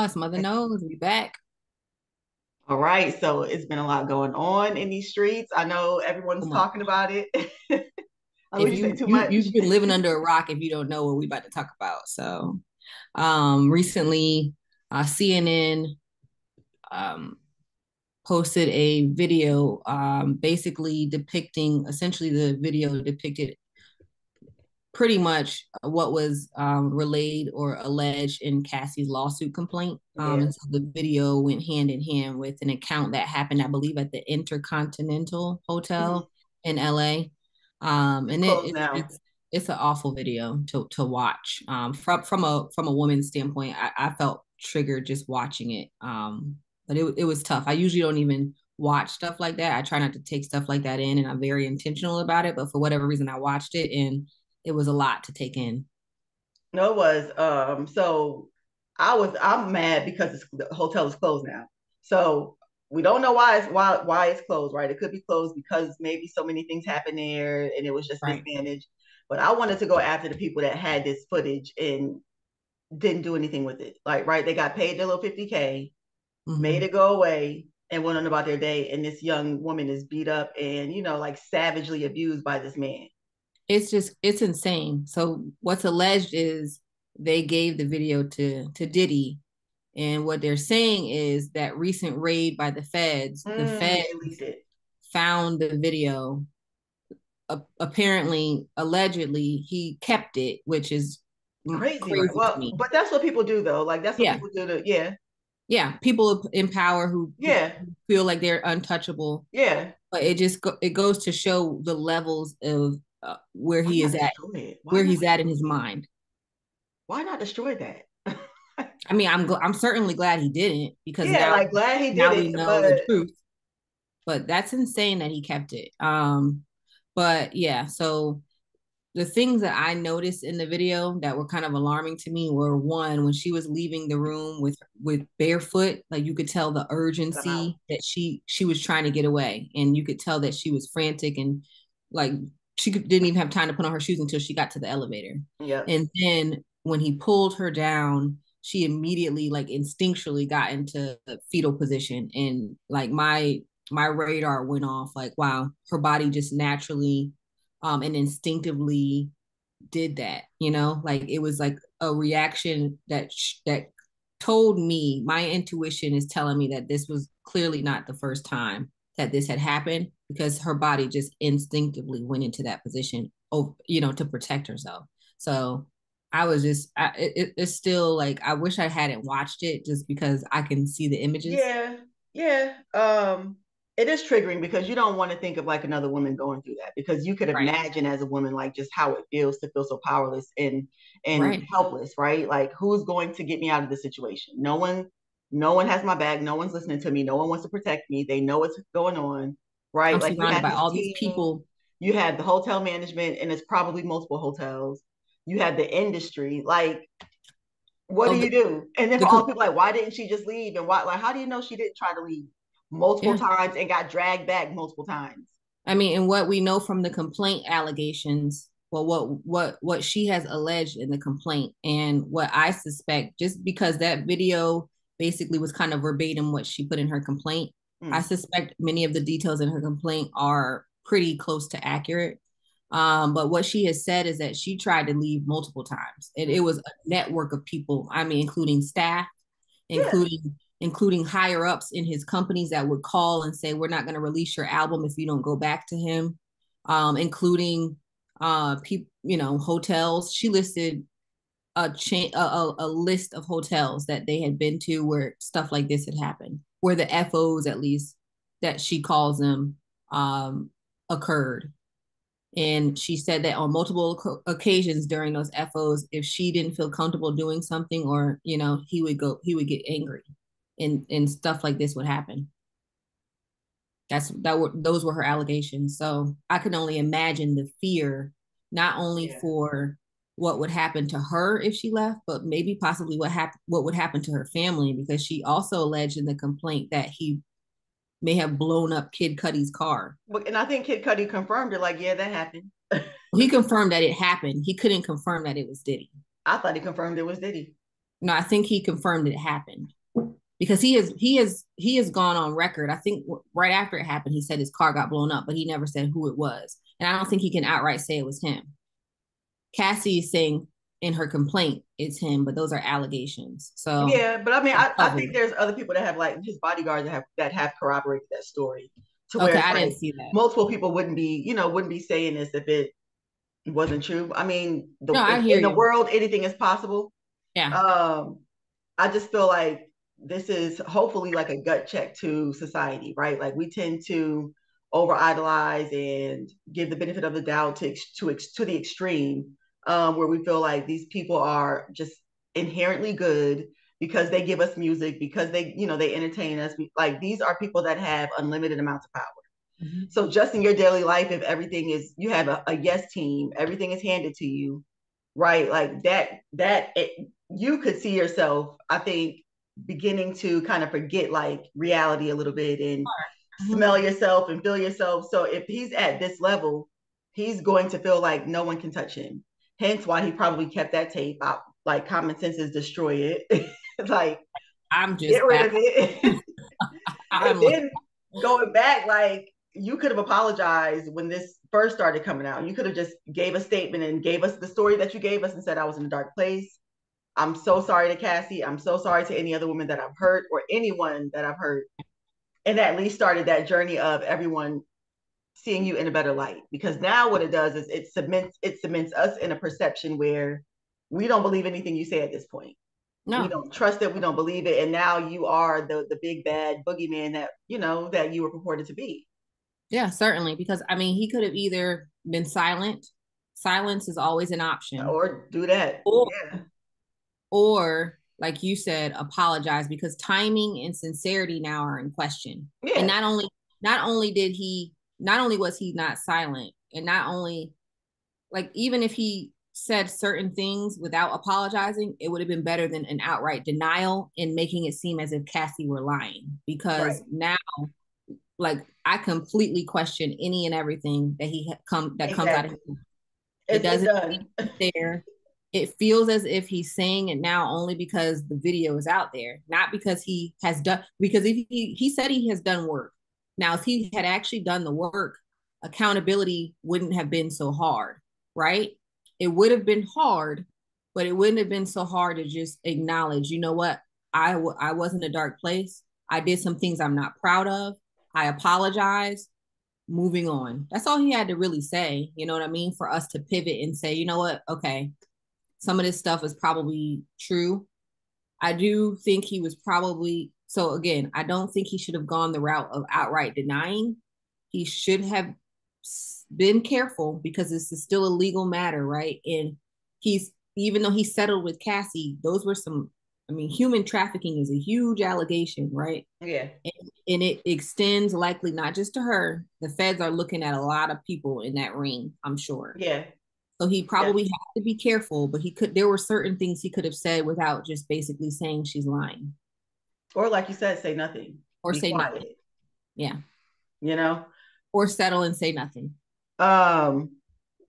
it's Mother Knows. We back. All right, so it's been a lot going on in these streets. I know So everyone's much. talking about it. I If wouldn't say you too you much. you've been living under a rock if you don't know what we about to talk about. So, recently, CNN um posted a video, basically depicting, essentially the video depicted pretty much what was relayed or alleged in Cassie's lawsuit complaint. Yeah. And so the video went hand in hand with an account that happened, I believe, at the Intercontinental Mhm. Hotel in LA. It's And closed now. it's an awful video to watch. From a woman's standpoint, I felt triggered just watching it. But it was tough. I usually don't even watch stuff like that. I try not to take stuff like that in, and I'm very intentional about it. But for whatever reason, I watched it, and it was a lot to take in. No, it was. So I'm mad because the hotel is closed now. So we don't know why it's closed, right? It could be closed because maybe so many things happened there and it was just Right. mismanaged. But I wanted to go after the people that had this footage and didn't do anything with it. Like, right, they got paid their little 50K, made Hmm. it go away, and went on about their day. And this young woman is beat up and, like savagely abused by this man. It's insane. So what's alleged is they gave the video to Diddy, and what they're saying is that recent raid by the Feds They leaked it. found the video. Apparently, allegedly, he kept it, which is Crazy, right? crazy to Well, me. but that's what people do, though. Like, that's what Yeah, people do to, yeah, yeah. People in power who yeah, feel like they're untouchable, yeah. but it goes to show the levels of where Why he not is at, destroy it? Why where not he's at in destroy his it? mind. Why not destroy that? I mean, I'm certainly glad he didn't, because Yeah, like glad he did now we it, know the but truth. But that's insane that he kept it. But yeah, so the things that I noticed in the video that were kind of alarming to me were, one, when she was leaving the room with barefoot, like you could tell the I'm out. urgency that she was trying to get away, and you could tell that she was frantic, and like didn't even have time to put on her shoes until she got to the elevator. Yep. And then when he pulled her down, she immediately, like, instinctually got into the fetal position, and like my radar went off, like, wow, her body just naturally and instinctively did that, like it was like a reaction that told me, my intuition is telling me that this was clearly not the first time that this had happened, because her body just instinctively went into that position, to protect herself. So I was just it's still like, I wish I hadn't watched it, just because I can see the images. Yeah, yeah. It is triggering because you don't want to think of like another woman going through that because you could Right. imagine as a woman like just how it feels to feel so powerless and Right. helpless, right? Like who's going to get me out of this situation? No one has my back. No one's listening to me. No one wants to protect me. They know what's going on, right? I'm Like you surrounded have by this all these team, people. you have the hotel management, and it's probably multiple hotels. You have the industry. Like what do Oh, you do? And then for all the people like, why didn't she just leave? And why, like, how do you know she didn't try to leave multiple yeah. times and got dragged back multiple times? I mean, and what we know from the complaint allegations, well, what she has alleged in the complaint, and what I suspect, just because that video basically was kind of verbatim what she put in her complaint, I Mm. suspect many of the details in her complaint are pretty close to accurate. But what she has said is that she tried to leave multiple times, and it Mm. was a network of people. I mean, including staff, Yeah. including higher ups in his companies that would call and say, we're not going to release your album if you don't go back to him, including people, hotels. She listed a list of hotels that they had been to where stuff like this had happened, where the FOs, at least, that she calls them, occurred. And she said that on multiple occasions during those FOs, if she didn't feel comfortable doing something, or he would get angry, and stuff like this would happen. Those were her allegations. So I can only imagine the fear, not only Yeah. for what would happen to her if she left, but maybe possibly what would happen to her family, because she also alleged in the complaint that he may have blown up Kid Cudi's car. But, and I think Kid Cudi confirmed it, like, yeah, that happened. He confirmed that it happened. He couldn't confirm that it was Diddy. I thought he confirmed it was Diddy. No, I think he confirmed it happened because he has gone on record. I think right after it happened, he said his car got blown up, but he never said who it was, and I don't think he can outright say it was him. Cassie is saying in her complaint it's him, but those are allegations. So Yeah, but I mean, I'm I think covered. there's other people that have like his bodyguards that have corroborated that story to where Okay, it's I didn't like see that. multiple people wouldn't be saying this if it wasn't true. I mean, No, I hear in the you. world, anything is possible. Yeah. Um, I just feel like this is hopefully like a gut check to society, right? Like we tend to over idolize and give the benefit of the doubt to the extreme, where we feel like these people are just inherently good because they give us music, because they entertain us. Like these are people that have unlimited amounts of power. Mhm. So just in your daily life, if everything is you have a yes team, everything is handed to you, right? Like you could see yourself, I think, beginning to kind of forget like reality a little bit and Mhm. smell yourself and feel yourself. So if he's at this level, he's going to feel like no one can touch him. Hence why he probably kept that tape out. Like common sense is destroy it. Like I'm get just rid of baffled. it. And I'm like, then going back, like you could have apologized when this first started coming out. You could have just gave a statement and gave us the story that you gave us and said I was in a dark place. I'm so sorry to Cassie. I'm so sorry to any other woman that I've hurt or anyone that I've hurt. And at least started that journey of everyone seeing you in a better light. Because now what it does is it cements us in a perception where we don't believe anything you say at this point. We no. don't trust it, we don't believe it, and now you are the big bad boogeyman that that you were purported to be. Yeah, certainly. Because I mean, he could have either been silent. Silence is always an option. Or do that. Or Yeah. or like you said, apologize because timing and sincerity now are in question. And Yeah. not only was he not silent, and not only like even if he said certain things without apologizing, it would have been better than an outright denial and making it seem as if Cassie were lying. Because Right. now, like I completely question any and everything that comes out of Exactly. him. It It's doesn't done. seem there. It feels as if he's saying it now only because the video is out there, not because he has done. Because if he said he has done work, now if he had actually done the work, accountability wouldn't have been so hard, right? It would have been hard, but it wouldn't have been so hard to just acknowledge. You know what? I was in a dark place. I did some things I'm not proud of. I apologize, moving on. That's all he had to really say. You know what I mean? For us to pivot and say, you know what? Okay, some of this stuff is probably true. I do think he was probably, so again, I don't think he should have gone the route of outright denying. He should have been careful because this is still a legal matter, right? And even though he settled with Cassie, those were some, I mean, human trafficking is a huge allegation, right? Yeah. And it extends likely not just to her. The feds are looking at a lot of people in that ring, I'm sure. Yeah. So he Yeah. probably had to be careful, but there were certain things he could have said without just basically saying she's lying Or like you said, say nothing. or Be say nothing. quiet. Yeah. You know? Or settle and say nothing. Um,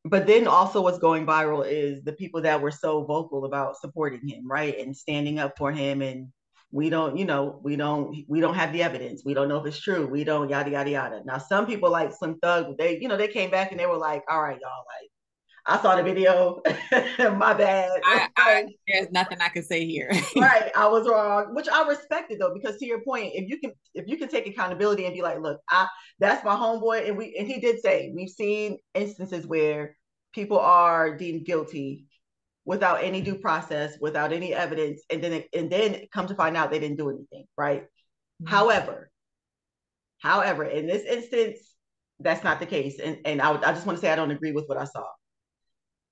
but then also what's going viral is the people that were so vocal about supporting him, right? And standing up for him and we don't have the evidence. We don't know if it's true. We don't yada yada yada. Now some people like Slim Thug, they came back and they were like, all right, y'all, like I saw the video. My bad. I Like, there's nothing I can say here. right, I was wrong, which I respected though, because to your point, if you can take accountability and be like, look, that's my homeboy, and he did say we've seen instances where people are deemed guilty without any due process, without any evidence, and then come to find out they didn't do anything, right? However, in this instance, that's not the case, and I just want to say I don't agree with what I saw.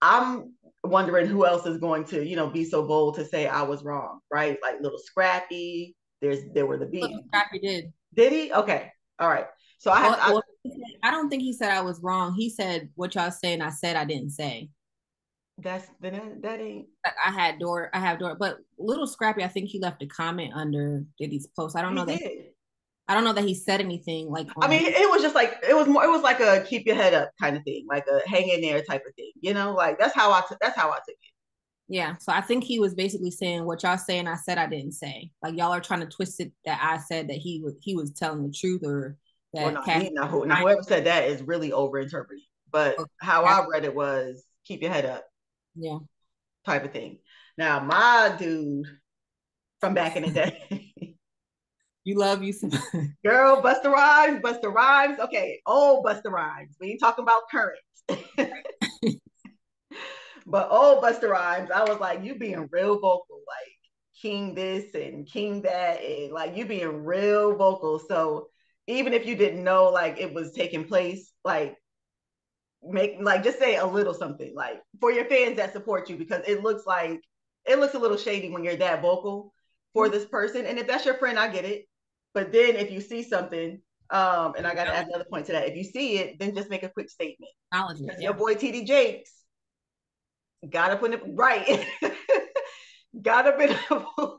I'm wondering who else is going to, be so bold to say I was wrong, right? Like little Scrappy. There were the Little beat. Scrappy did. Did he? Okay. All right. So I have Well, I don't think he said I was wrong. He said what y'all saying. I said I didn't say. that ain't. Like, I have door, but Little Scrappy, I think he left a comment under Diddy's post. He did. I don't know that he said anything like I on mean, his. it was just like it was like a keep your head up kind of thing, like a hang in there type of thing. Like that's how I took it. Yeah. So I think he was basically saying what y'all saying I said I didn't say. Like y'all are trying to twist it that I said that he was telling the truth or Well, that no, Cash now whoever said that is really overinterpreting. But or how Cash, I read it was keep your head up yeah. type of thing. Now, my dude from back in the day, You love you some girl, Busta Rhymes, Busta Rhymes. Okay, old Busta Rhymes. We ain't talking about current. But old Busta Rhymes, I was like, you being real vocal, like king this and king that, and like you being real vocal. So even if you didn't know like it was taking place, like make like just say a little something like for your fans that support you because it looks a little shady when you're that vocal for this person. And if that's your friend, I get it. But then if you see something, and I gotta add another point to that, if you see it, then just make a quick statement. acknowledge it. Because your Yeah. boy TD Jakes got up in the right, got up in the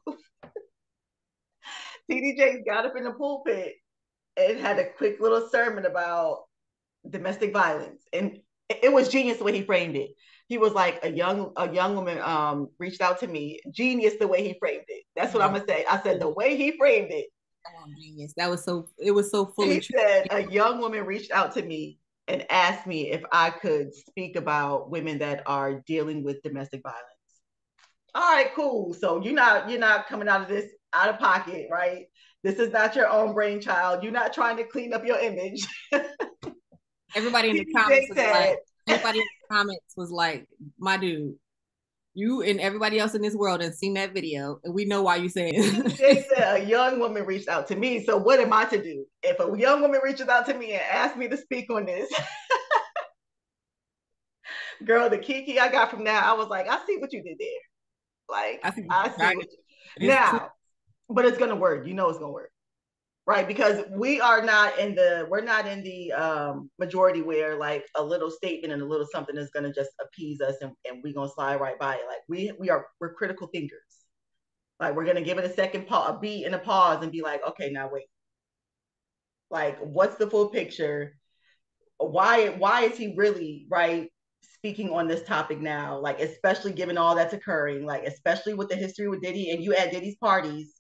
TD Jakes got up in the pulpit and had a quick little sermon about domestic violence, and it was genius the way he framed it. He was like a young woman reached out to me. Genius the way he framed it. That's what I'm Yeah. gonna say. I said the way he framed it. Oh, genius. That was so it was so fully He true. said a young woman reached out to me and asked me if I could speak about women that are dealing with domestic violence. All right, cool. So you're not coming out of this out of pocket, right? This is not your own brainchild. You're not trying to clean up your image. Everybody in the comments TDJ was like, said, everybody in the comments was like, my dude, you and everybody else in this world has seen that video, and we know why you saying TDJ it. said a young woman reached out to me. So what am I to do? If a young woman reaches out to me and asks me to speak on this, girl, the kiki I got from that, I was like, I see what you did there. Like, I think I see what you it's true. now, but it's gonna work. You know it's gonna work. Right, because we're not in the majority where like a little statement and a little something is gonna just appease us and we're gonna slide right by it. Like we're critical thinkers. Like we're gonna give it a second pause, a beat and a pause, and be like, okay, now wait. Like, what's the full picture? Why is he really right speaking on this topic now? Like, especially given all that's occurring, like especially with the history with Diddy, and you at Diddy's parties.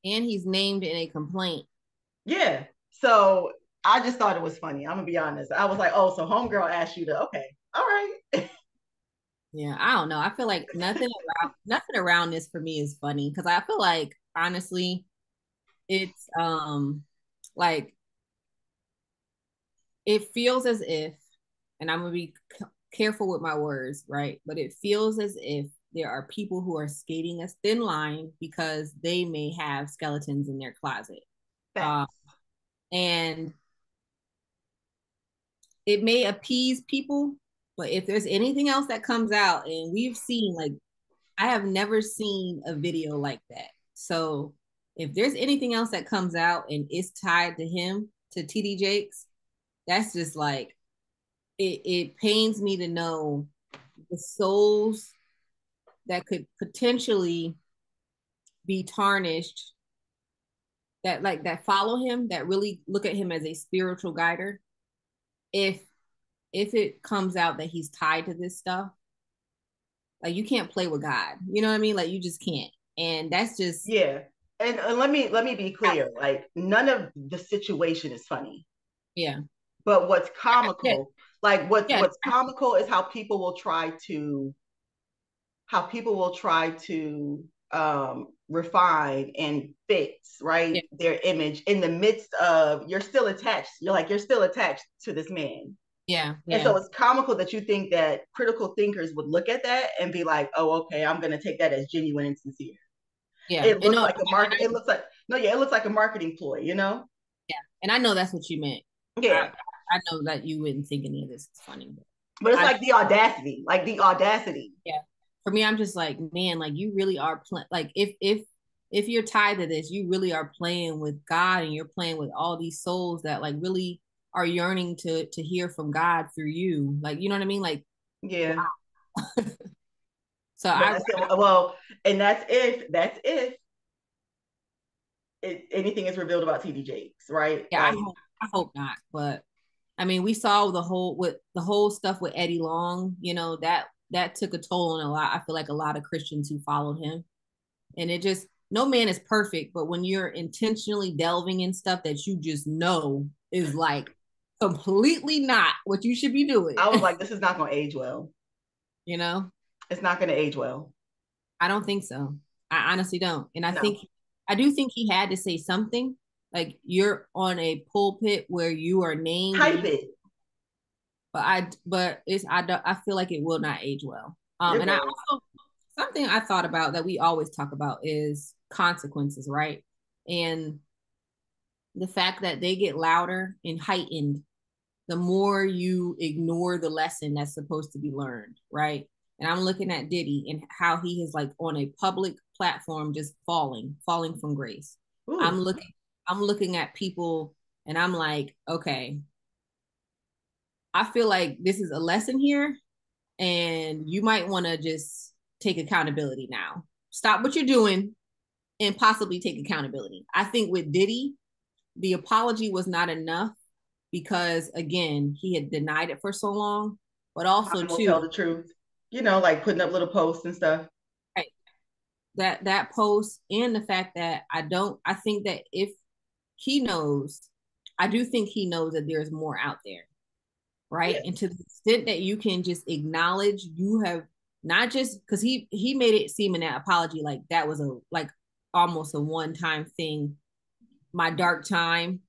And he's named in a complaint. Yeah. So I just thought it was funny. I'm gonna be honest. I was like, oh, so homegirl asked you to okay, all right. Yeah, I don't know. I feel like nothing around this for me is funny because I feel like honestly, it's like it feels as if, and I'm gonna be careful with my words, right? But it feels as if there are people who are skating a thin line because they may have skeletons in their closet. Uh, Facts. and it may appease people, but if there's anything else that comes out, and we've seen like I have never seen a video like that. So if there's anything else that comes out and it's tied to him, to TD Jakes, that's just like it pains me to know the souls that could potentially be tarnished that follow him, that really look at him as a spiritual guider. If if it comes out that he's tied to this stuff, like you can't play with God. You know what I mean? Like you just can't. And that's just Yeah. And let me be clear. Like none of the situation is funny. yeah. But what's Yeah. comical, like Yeah. what's comical is how people will try to refine and fix Yeah. right their image in the midst of you're still attached to this man. Yeah. And Yeah. so it's comical that you think that critical thinkers would look at that and be like, oh, okay, I'm going to take that as genuine and sincere. Yeah. It And looks no, like a market. It looks like, no, yeah, it looks like a marketing ploy, you know? yeah. And I know that's what you meant. Yeah. I know that you wouldn't think any of this is funny, but But it's I like the audacity. yeah. For me, I'm just like, man, like you really are playing. Like if you're tied to this, you really are playing with God, and you're playing with all these souls that like really are yearning to hear from God through you. Like you know what I mean? Like Yeah. so Well, I well, and that's if anything is revealed about TD Jakes, right? yeah, I hope not. But I mean, we saw the whole stuff with Eddie Long. You know that took a toll on a lot. I feel like a lot of Christians who followed him. And it just, no man is perfect, but when you're intentionally delving in stuff that you just know is like completely not what you should be doing, I was like, this is not going to age well. you know, It's not going to age well. I don't think so. I honestly don't. And No. I do think he had to say something. Like, you're on a pulpit where you are named, Type it. but I feel like it will not age well. It And I won't. also, something I thought about that we always talk about is consequences, right? And the fact that they get louder and heightened the more you ignore the lesson that's supposed to be learned, right? And I'm looking at Diddy and how he is like on a public platform just falling from grace. Ooh. I'm looking at people and I'm like, okay, I feel like this is a lesson here and you might want to just take accountability now. Stop what you're doing and possibly take accountability. I think with Diddy, the apology was not enough because again, he had denied it for so long, but also Time will too, tell the truth. Like putting up little posts and stuff. right, that post and the fact that I think that if he knows, I do think he knows that there's more out there, right? Yeah. And to the extent that you can just acknowledge you have not just because he made it seem in that apology like that was a like almost a one-time thing, my dark time,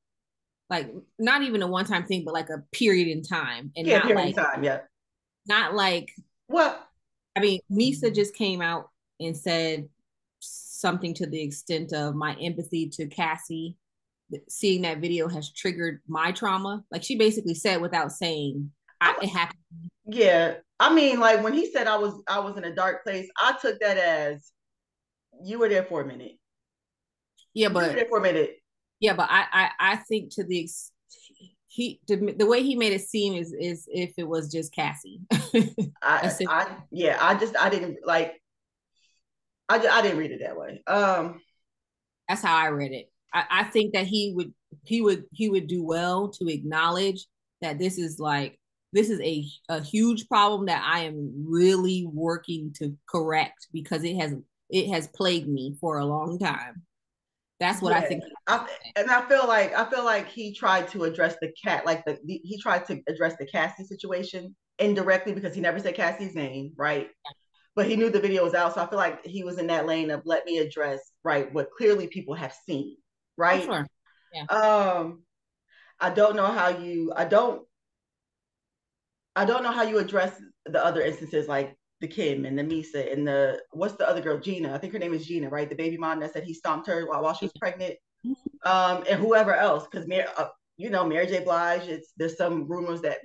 like not even a one-time thing, but like a period in time, and Yeah, period of time. Yeah. not like Well, I mean, Misa just came out and said something to the extent of my empathy to Cassie. Seeing that video has triggered my trauma. Like she basically said without saying, it happened. yeah. I mean, like when he said I was in a dark place, I took that as you were there for a minute. Yeah, You were but there for a minute. I think to the way he made it seem is if it was just Cassie. I didn't like. I didn't read it that way. That's how I read it. I think that he would do well to acknowledge that this is a huge problem that I am really working to correct because it has plagued me for a long time. That's what I Yeah, think. and I feel like he tried to address the cat, like he tried to address the Cassie situation indirectly because he never said Cassie's name, right? But he knew the video was out, so I feel like he was in that lane of let me address right what clearly people have seen, Oh, right? sure. Yeah. Um, I don't know how you I don't know how you address the other instances like the Kim and the Misa and the what's the other girl, Gina? I think her name is Gina, right? The baby mom that said he stomped her while she was pregnant, and whoever else, because Mary J. Blige. There's some rumors that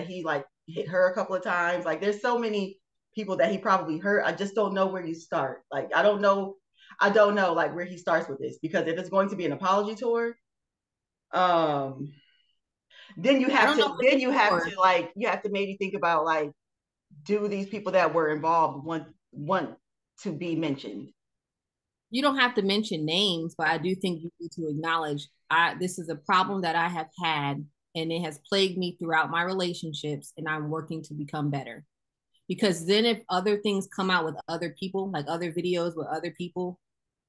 he like hit her a couple of times. Like there's so many people that he probably hurt. I just don't know where you start. Like I don't know like where he starts with this because if it's going to be an apology tour, um, then you I have don't know to if then it's you have to maybe think about like do these people that were involved want to be mentioned? you don't have to mention names, but I do think you need to acknowledge this is a problem that I have had and it has plagued me throughout my relationships and I'm working to become better. Because then if other things come out with other people, like other videos with other people,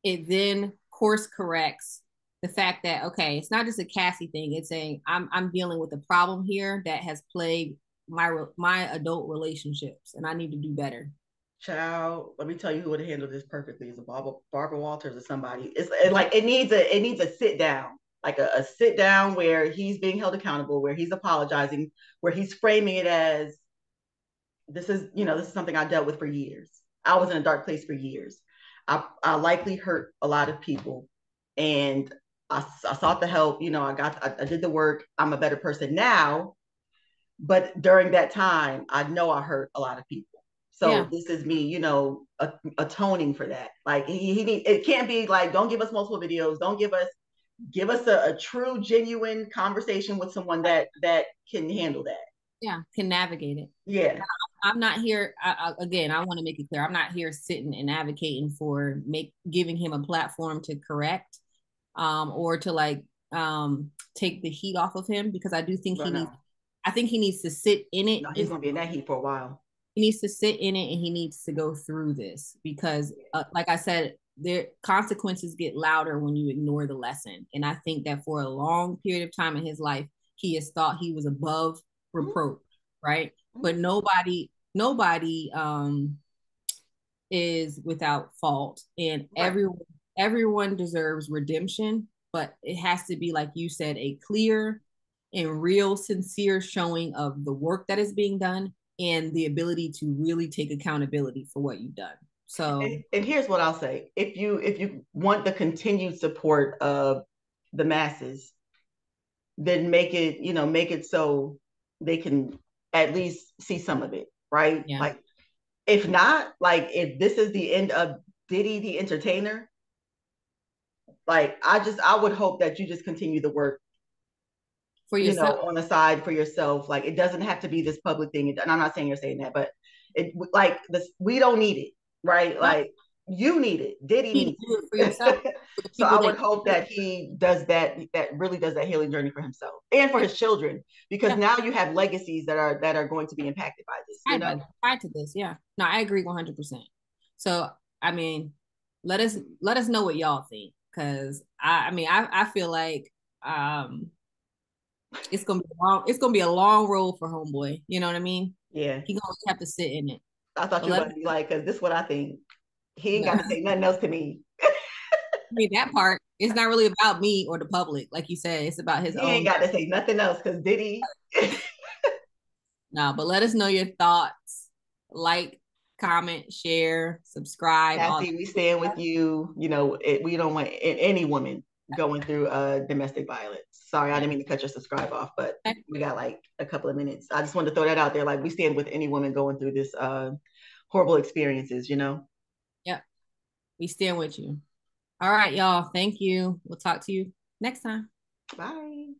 it then course corrects the fact that okay, it's not just a Cassie thing. It's saying I'm dealing with a problem here that has plagued my adult relationships, and I need to do better. Child, let me tell you who would have handled this perfectly is a Barbara Walters or somebody. It's like it needs a sit down, like a sit down where he's being held accountable, where he's apologizing, where he's framing it as this is something I dealt with for years. I was in a dark place for years. I likely hurt a lot of people, and I sought the help. I did the work. I'm a better person now, but during that time, I know I hurt a lot of people. So Yeah, this is me, atoning for that. Like it can't be like, don't give us multiple videos. Don't give us a true, genuine conversation with someone that can handle that. yeah, can navigate it. Yeah. I'm not here. Again, I want to make it clear. I'm not here sitting and advocating for giving him a platform to correct, or to take the heat off of him because I do think But no, I think he needs to sit in it no, he's and gonna be in that heat for a while. he needs to sit in it and he needs to go through this because like I said, their consequences get louder when you ignore the lesson. And I think that for a long period of time in his life, he has thought he was above reproach, right? But nobody is without fault, and Right. everyone deserves redemption, but it has to be, like you said, a clear and real sincere showing of the work that is being done and the ability to really take accountability for what you've done. So And here's what I'll say: if you want the continued support of the masses, then make it so they can at least see some of it, right? yeah, Like if not, like if this is the end of Diddy the entertainer, like I would hope that you just continue the work, for yourself. on the side for yourself. Like it doesn't have to be this public thing. And I'm not saying you're saying that, but it like this we don't need it, right? No, Like you need it. Diddy you need to needs do it for yourself, it. for the So people I that would hope that he does that really does that healing journey for himself and for yeah, his children, because yeah, now you have legacies that are going to be impacted by this, tied to this. Yeah, no, I agree 100%. So I mean, let us know what y'all think, because I mean I feel like um it's gonna be a long road for homeboy. You know what I mean? Yeah. He gonna have to sit in it. I thought But you were let about to be like, because this is what I think. He ain't no, got to I say nothing else to me. mean that part. It's not really about me or the public, like you said. It's about his He ain't own. got to say nothing else because Diddy. No, but let us know your thoughts. Like, comment, share, subscribe, all Cassie, we stand with you. We don't want any woman going through domestic violence. Sorry, I that. didn't mean to cut your subscribe off, but Yeah. we got like a couple of minutes. I just wanted to throw that out there. Like we stand with any woman going through this horrible experiences. Yep. We stand with you. All right, y'all. Thank you. We'll talk to you next time. Bye.